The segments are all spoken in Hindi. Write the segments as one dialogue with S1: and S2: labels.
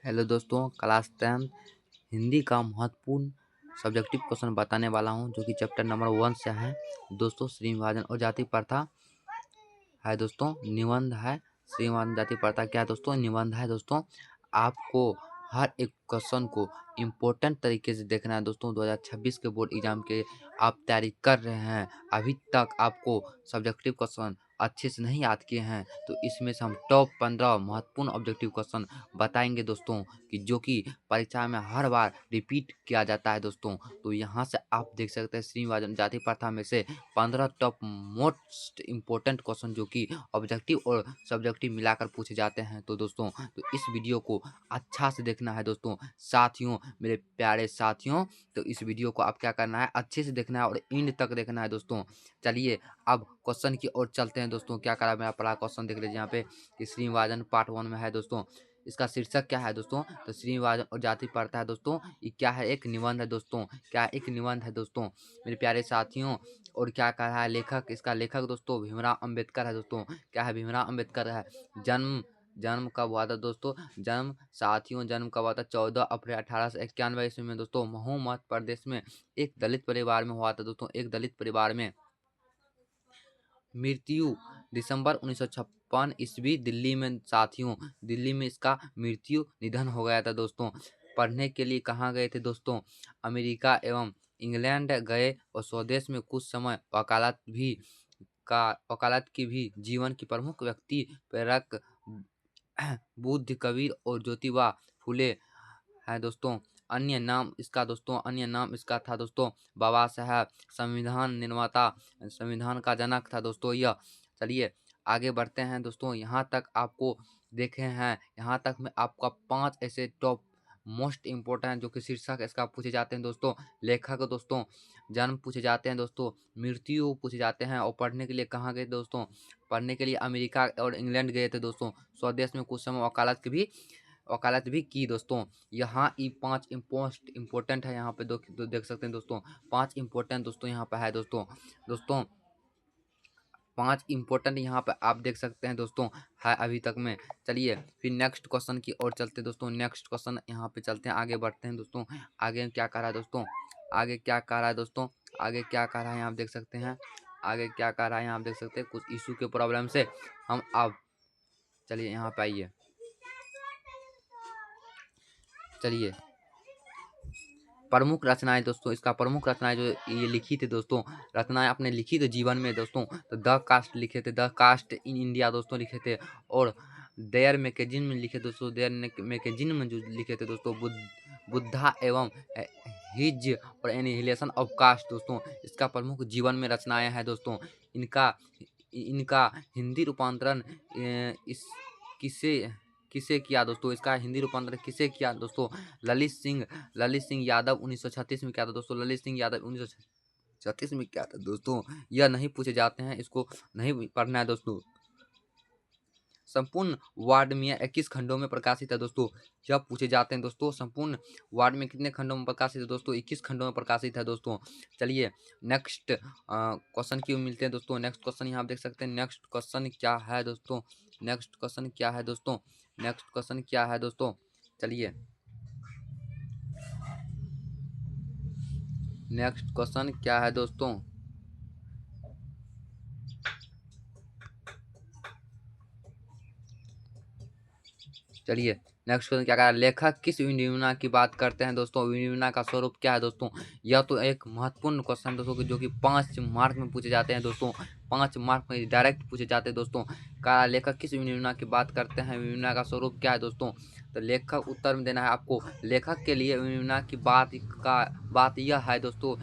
S1: हेलो दोस्तों, क्लास 10 हिंदी का महत्वपूर्ण सब्जेक्टिव क्वेश्चन बताने वाला हूं, जो कि चैप्टर नंबर 1 से है। दोस्तों, श्री विभाजन और जाति प्रथा है। दोस्तों, निबंध है। श्री विभाजन जाति प्रथा क्या है दोस्तों? निबंध है। दोस्तों, आपको हर एक क्वेश्चन को इम्पोर्टेंट तरीके से देखना है। दोस्तों, 2026 के बोर्ड एग्जाम के आप तैयारी कर रहे हैं, अभी तक आपको सब्जेक्टिव क्वेश्चन अच्छे से नहीं याद किए हैं, तो इसमें से हम टॉप 15 महत्वपूर्ण ऑब्जेक्टिव क्वेश्चन बताएंगे दोस्तों, कि जो कि परीक्षा में हर बार रिपीट किया जाता है। दोस्तों, तो यहाँ से आप देख सकते हैं श्री विभाजन जाति प्रथा में से 15 टॉप मोस्ट इम्पोर्टेंट क्वेश्चन जो कि ऑब्जेक्टिव और सब्जेक्टिव मिलाकर पूछे जाते हैं। तो दोस्तों, तो इस वीडियो को अच्छा से देखना है। दोस्तों साथियों, मेरे प्यारे साथियों, तो इस वीडियो को आप क्या करना है, अच्छे से देखना है और एंड तक देखना है। दोस्तों चलिए अब क्वेश्चन की ओर चलते हैं। दोस्तों क्या करा, मेरा पहला क्वेश्चन देख लीजिए यहाँ पे कि श्री विभाजन पार्ट 1 में है। दोस्तों इसका शीर्षक क्या है दोस्तों? तो श्री विभाजन और जाति प्रथा है। दोस्तों ये क्या है? एक निबंध है। दोस्तों क्या एक निबंध है दोस्तों, मेरे प्यारे साथियों। और क्या कह रहा है लेखक? इसका लेखक दोस्तों भीमराव अंबेडकर है। दोस्तों क्या है? भीमराव अंबेडकर है। जन्म जन्म कब हुआ था दोस्तों? जन्म साथियों, जन्म कब हुआ था? 14 अप्रैल 1891 ईस्वी में दोस्तों, महू मध्य प्रदेश में एक दलित परिवार में हुआ था। दोस्तों एक दलित परिवार में। मृत्यु दिसंबर 1956 ईस्वी दिल्ली में। साथियों दिल्ली में इसका मृत्यु निधन हो गया था। दोस्तों पढ़ने के लिए कहाँ गए थे दोस्तों? अमेरिका एवं इंग्लैंड गए और स्वदेश में कुछ समय वकालत की भी। जीवन की प्रमुख व्यक्ति प्रेरक बुद्ध, कबीर और ज्योतिबा फुले है। दोस्तों अन्य नाम इसका था दोस्तों बाबा साहब, संविधान निर्माता, संविधान का जनक था दोस्तों यह। चलिए आगे बढ़ते हैं। दोस्तों यहाँ तक आपको देखे हैं, यहाँ तक में आपका 5 ऐसे टॉप मोस्ट इम्पोर्टेंट जो कि शीर्षक इसका पूछे जाते हैं। दोस्तों लेखक, दोस्तों जन्म पूछे जाते हैं, दोस्तों मृत्यु पूछे जाते हैं, और पढ़ने के लिए कहाँ गए दोस्तों? पढ़ने के लिए अमेरिका और इंग्लैंड गए थे। दोस्तों स्वदेश में कुछ समय वकालत भी की। दोस्तों यहाँ ये 5 इम्पोर्टेंट है। यहाँ पे देख सकते हैं दोस्तों, 5 इम्पोर्टेंट दोस्तों यहाँ पे है। दोस्तों 5 इम्पोर्टेंट यहाँ पे आप देख सकते हैं दोस्तों है अभी तक में। चलिए फिर नेक्स्ट क्वेश्चन की ओर चलते हैं। दोस्तों नेक्स्ट क्वेश्चन यहाँ पे चलते हैं, आगे बढ़ते हैं। दोस्तों आगे क्या कह रहा है दोस्तों? आगे क्या कह रहा है दोस्तों? आगे क्या कह रहा है यहाँ आप देख सकते हैं। आगे क्या कह रहा है यहाँ आप देख सकते हैं, कुछ इशू के प्रॉब्लम से हम अब चलिए यहाँ पे आइए। चलिए प्रमुख रचनाएं दोस्तों, इसका प्रमुख रचनाएं जो ये लिखी थी दोस्तों, रचनाएं अपने लिखी थी जीवन में दोस्तों, तो द कास्ट लिखे थे, द कास्ट इन इंडिया दोस्तों लिखे थे, और देयर मैगजीन में लिखे दोस्तों, देयर मैगजीन में जो लिखे थे दोस्तों, बुद्धा एवं हिज और एनिहिलेशन ऑफ कास्ट दोस्तों, इसका प्रमुख जीवन में रचनाएं हैं दोस्तों। इनका इनका हिंदी रूपांतरण इस किसे किसे किया दोस्तों? इसका हिंदी रूपांतरण किसे किया दोस्तों? ललित सिंह यादव 1936 में किया था दोस्तों। ललित सिंह यादव 1936 में किया था दोस्तों। यह नहीं पूछे जाते हैं, इसको नहीं पढ़ना है दोस्तों। संपूर्ण वार्ड में 21 खंडों में प्रकाशित है दोस्तों, यह पूछे जाते हैं दोस्तों। संपूर्ण वार्ड में कितने खंडों में प्रकाशित है दोस्तों? 21 खंडों में प्रकाशित है दोस्तों। चलिए नेक्स्ट क्वेश्चन की मिलते हैं दोस्तों। नेक्स्ट क्वेश्चन यहाँ आप देख सकते हैं। नेक्स्ट क्वेश्चन क्या है दोस्तों? नेक्स्ट क्वेश्चन क्या है दोस्तों? नेक्स्ट क्वेश्चन क्या है दोस्तों? चलिए नेक्स्ट क्वेश्चन क्या है दोस्तों? चलिए नेक्स्ट क्वेश्चन क्या कह रहा है, लेखक किस विनिमय की बात करते हैं दोस्तों? विनिमय का स्वरूप क्या है दोस्तों? यह तो एक महत्वपूर्ण क्वेश्चन दोस्तों, जो कि 5 मार्क में पूछे जाते हैं दोस्तों, 5 मार्क में डायरेक्ट पूछे जाते हैं दोस्तों। कहा लेखक किस विनिमय की बात करते हैं, विनिमय का स्वरूप क्या है दोस्तों? तो लेखक उत्तर में देना है आपको। लेखक के लिए विनिमय की बात यह है दोस्तों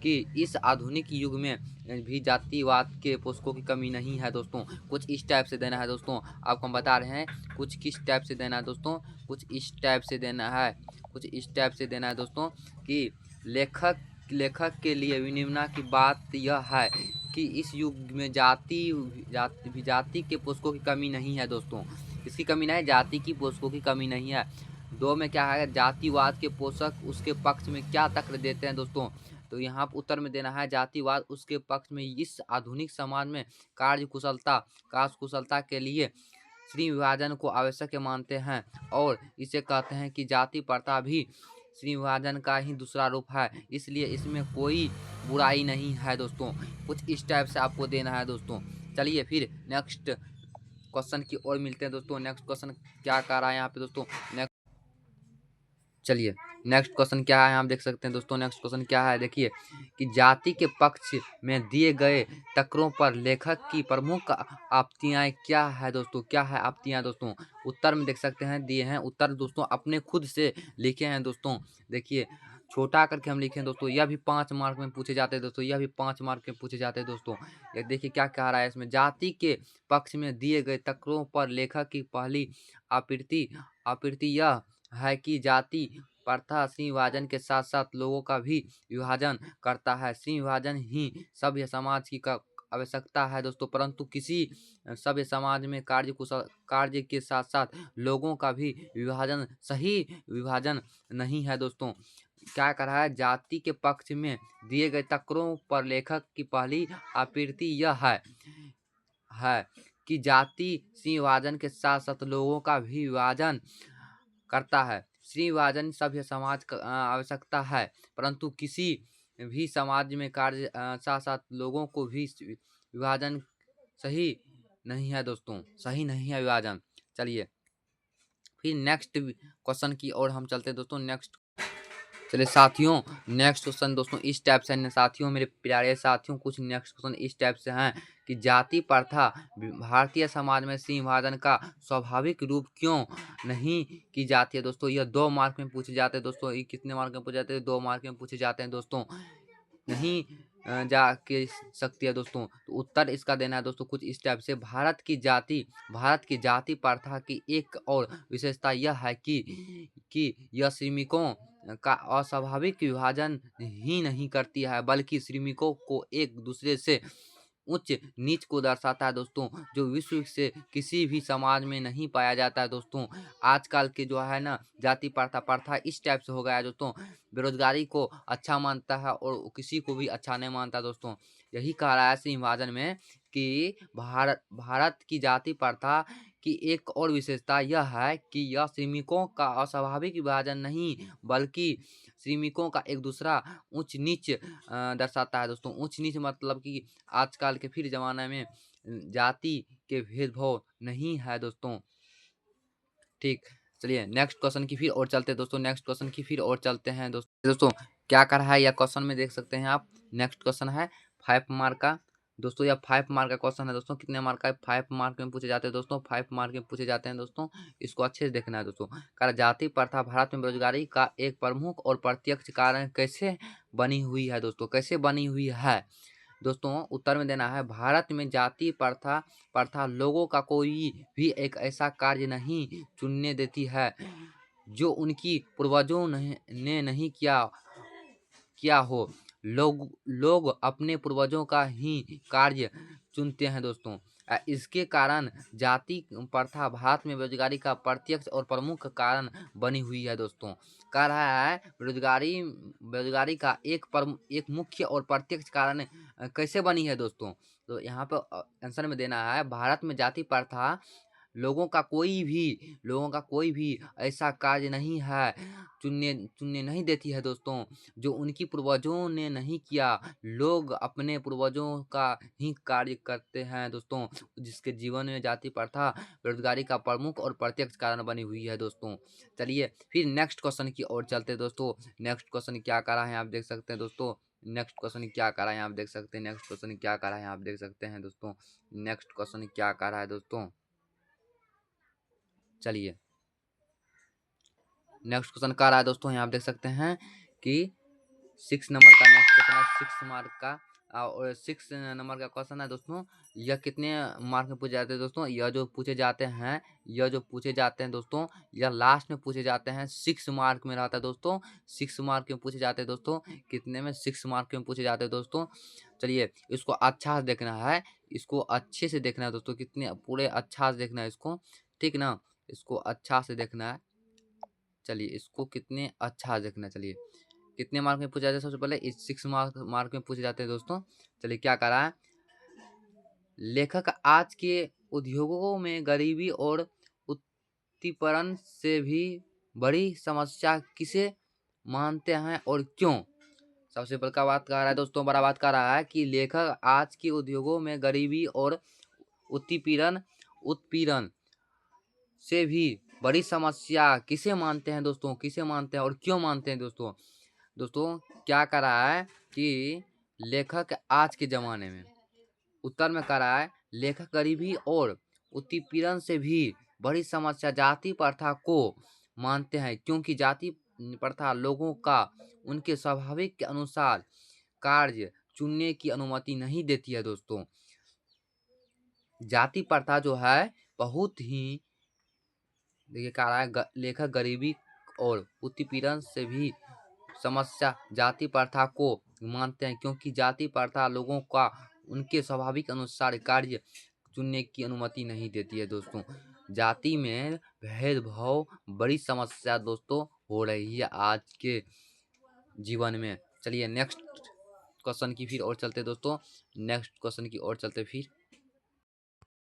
S1: कि इस आधुनिक युग में भी जातिवाद के पुस्तकों की कमी नहीं है दोस्तों। कुछ इस टाइप से देना है दोस्तों, आपको हम बता रहे हैं कुछ किस टाइप से देना है दोस्तों, कुछ इस टाइप से देना है, कुछ इस टाइप से देना है दोस्तों, कि लेखक के लिए विनिमय की बात यह है कि इस युग में जाति के पुस्तकों की कमी नहीं है दोस्तों। इसकी कमी नहीं है, जाति की पुस्तकों की कमी नहीं है। 2 में क्या है, जातिवाद के पोषक उसके पक्ष में क्या तर्क देते हैं दोस्तों? तो यहाँ पर उत्तर में देना है जातिवाद उसके पक्ष में इस आधुनिक समाज में कार्यकुशलता के लिए श्री विभाजन को आवश्यक मानते हैं और इसे कहते हैं कि जाति प्रथा भी श्री विभाजन का ही दूसरा रूप है, इसलिए इसमें कोई बुराई नहीं है दोस्तों। कुछ इस टाइप से आपको देना है दोस्तों। चलिए फिर नेक्स्ट क्वेश्चन की ओर मिलते हैं दोस्तों। नेक्स्ट क्वेश्चन क्या कह रहा है यहाँ पे दोस्तों। चलिए नेक्स्ट क्वेश्चन क्या है, आप देख सकते हैं दोस्तों। नेक्स्ट क्वेश्चन क्या है, देखिए कि जाति के पक्ष में दिए गए टकरों पर लेखक की प्रमुख आपत्तियां क्या है दोस्तों। क्या है आपत्तियां दोस्तों। उत्तर में देख सकते हैं दिए हैं उत्तर दोस्तों, अपने खुद से लिखे हैं दोस्तों। देखिए छोटा करके हम लिखे हैं दोस्तों, यह भी 5 मार्क में पूछे जाते हैं दोस्तों, यह भी 5 मार्क में पूछे जाते हैं दोस्तों। ये देखिए क्या कह रहा है इसमें, जाति के पक्ष में दिए गए टकरों पर लेखक की पहली आपत्ति यह है कि जाति प्रथा श्री विभाजन के साथ साथ लोगों का भी विभाजन करता है। श्री विभाजन ही सभ्य समाज की आवश्यकता है दोस्तों, परंतु किसी सभ्य समाज में कार्य के साथ साथ लोगों का भी विभाजन सही विभाजन नहीं है दोस्तों। क्या कर रहा है, जाति के पक्ष में दिए गए टकरों पर लेखक की पहली आपत्ति यह है कि जाति श्री विभाजन के साथ साथ लोगों का भी विभाजन करता है। श्री विभाजन सभ्य समाज का आवश्यकता है, परंतु किसी भी समाज में कार्य साथ साथ लोगों को भी विभाजन सही नहीं है दोस्तों, सही नहीं है विभाजन। चलिए फिर नेक्स्ट क्वेश्चन की ओर हम चलते हैं दोस्तों। नेक्स्ट चलिए साथियों, नेक्स्ट क्वेश्चन दोस्तों इस टाइप से है साथियों, मेरे प्यारे साथियों, कुछ नेक्स्ट क्वेश्चन इस टाइप से हैं कि जाति प्रथा भारतीय समाज में श्री विभाजन का स्वाभाविक रूप क्यों नहीं की जाती है दोस्तों। यह 2 मार्क में पूछे जाते हैं दोस्तों। ये कितने मार्क में पूछे जाते हैं, 2 मार्क में पूछे जाते हैं दोस्तों। नहीं जा के सकती है दोस्तों। तो उत्तर इसका देना है दोस्तों कुछ इस टाइप से, भारत की जाति प्रथा की एक और विशेषता यह है कि यह श्रमिकों का अस्वाभाविक विभाजन ही नहीं करती है, बल्कि श्रमिकों को एक दूसरे से उच्च नीच को दर्शाता है दोस्तों, जो विश्व से किसी भी समाज में नहीं पाया जाता है दोस्तों। आजकल के जो है ना जाति प्रथा इस टाइप से हो गया है दोस्तों, बेरोजगारी को अच्छा मानता है और किसी को भी अच्छा नहीं मानता दोस्तों। यही कह रहा है श्री विभाजन में कि भारत की जाति प्रथा की एक और विशेषता यह है कि यह श्रमिकों का अस्वाभाविक विभाजन नहीं, बल्कि श्रमिकों का एक दूसरा उच्च नीच दर्शाता है दोस्तों। उच्च नीच मतलब कि आजकल के फिर जमाने में जाति के भेदभाव नहीं है दोस्तों। ठीक, चलिए नेक्स्ट क्वेश्चन की फिर और चलते हैं दोस्तों। नेक्स्ट क्वेश्चन की फिर और चलते हैं दोस्तों क्या कर रहा है यह क्वेश्चन में देख सकते हैं आप। नेक्स्ट क्वेश्चन है 5 मार्क का दोस्तों, यह 5 मार्क का क्वेश्चन है दोस्तों। कितने मार्क का है, 5 मार्क में पूछे जाते हैं दोस्तों, 5 मार्क में पूछे जाते हैं दोस्तों। इसको अच्छे से देखना है दोस्तों। कारण जाति प्रथा भारत में बेरोजगारी का एक प्रमुख और प्रत्यक्ष कारण कैसे बनी हुई है दोस्तों, कैसे बनी हुई है दोस्तों। उत्तर में देना है, भारत में जाति प्रथा लोगों का कोई भी एक ऐसा कार्य नहीं चुनने देती है जो उनकी पूर्वजों ने नहीं किया हो। लोग अपने पूर्वजों का ही कार्य चुनते हैं दोस्तों। इसके कारण जाति प्रथा भारत में बेरोजगारी का प्रत्यक्ष और प्रमुख कारण बनी हुई है दोस्तों। कह रहा है बेरोजगारी का एक मुख्य और प्रत्यक्ष कारण कैसे बनी है दोस्तों। तो यहाँ पे आंसर में देना है, भारत में जाति प्रथा लोगों का कोई भी ऐसा कार्य नहीं है चुनने नहीं देती है दोस्तों जो उनकी पूर्वजों ने नहीं किया। लोग अपने पूर्वजों का ही कार्य करते हैं दोस्तों, जिसके जीवन में जाति प्रथा बेरोजगारी का प्रमुख और प्रत्यक्ष कारण बनी हुई है दोस्तों। चलिए फिर नेक्स्ट क्वेश्चन की ओर चलते हैं दोस्तों। नेक्स्ट क्वेश्चन क्या कर रहा है आप देख सकते हैं दोस्तों। नेक्स्ट क्वेश्चन क्या कर रहा है आप देख सकते हैं। नेक्स्ट क्वेश्चन क्या कर रहा है आप देख सकते हैं दोस्तों। नेक्स्ट क्वेश्चन क्या कर रहा है दोस्तों। चलिए नेक्स्ट क्वेश्चन कर रहा है दोस्तों, यहाँ आप देख सकते हैं कि 6 नंबर का नेक्स्ट क्वेश्चन है, 6 मार्क का और 6 नंबर का क्वेश्चन है दोस्तों। यह कितने मार्क में पूछे जाते हैं दोस्तों, यह जो पूछे जाते हैं दोस्तों, यह लास्ट में पूछे जाते हैं। 6 मार्क में रहता है दोस्तों, 6 मार्क में पूछे जाते हैं दोस्तों। कितने में, 6 मार्क में पूछे जाते हैं दोस्तों। चलिए इसको अच्छा से देखना है, इसको अच्छे से देखना है दोस्तों, कितने पूरे अच्छा से देखना है इसको, ठीक ना, इसको अच्छा से देखना है। चलिए इसको कितने अच्छा देखना, चलिए कितने मार्क में पूछा जाता है सबसे पहले, इस 6 मार्क में पूछे जाते हैं दोस्तों। चलिए क्या करा है, लेखक आज के उद्योगों में गरीबी और उत्पीड़न से भी बड़ी समस्या किसे मानते हैं और क्यों? सबसे बड़का बात कह रहा है दोस्तों, बड़ा बात कह रहा है कि लेखक आज के उद्योगों में गरीबी और उत्पीड़न उत्पीड़न से भी बड़ी समस्या किसे मानते हैं दोस्तों, किसे मानते हैं और क्यों मानते हैं दोस्तों? दोस्तों क्या कह रहा है कि लेखक आज के ज़माने में, उत्तर में कह रहा है लेखक गरीबी और उत्पीड़न से भी बड़ी समस्या जाति प्रथा को मानते हैं, क्योंकि जाति प्रथा लोगों का उनके स्वाभाविक के अनुसार कार्य चुनने की अनुमति नहीं देती है दोस्तों। जाति प्रथा जो है बहुत ही, देखिए कह रहा है लेखक गरीबी और उत्पीड़न से भी समस्या जाति प्रथा को मानते हैं, क्योंकि जाति प्रथा लोगों का उनके स्वाभाविक अनुसार कार्य चुनने की अनुमति नहीं देती है दोस्तों। जाति में भेदभाव बड़ी समस्या दोस्तों हो रही है आज के जीवन में। चलिए नेक्स्ट क्वेश्चन की फिर और चलते दोस्तों, नेक्स्ट क्वेश्चन की ओर चलते फिर।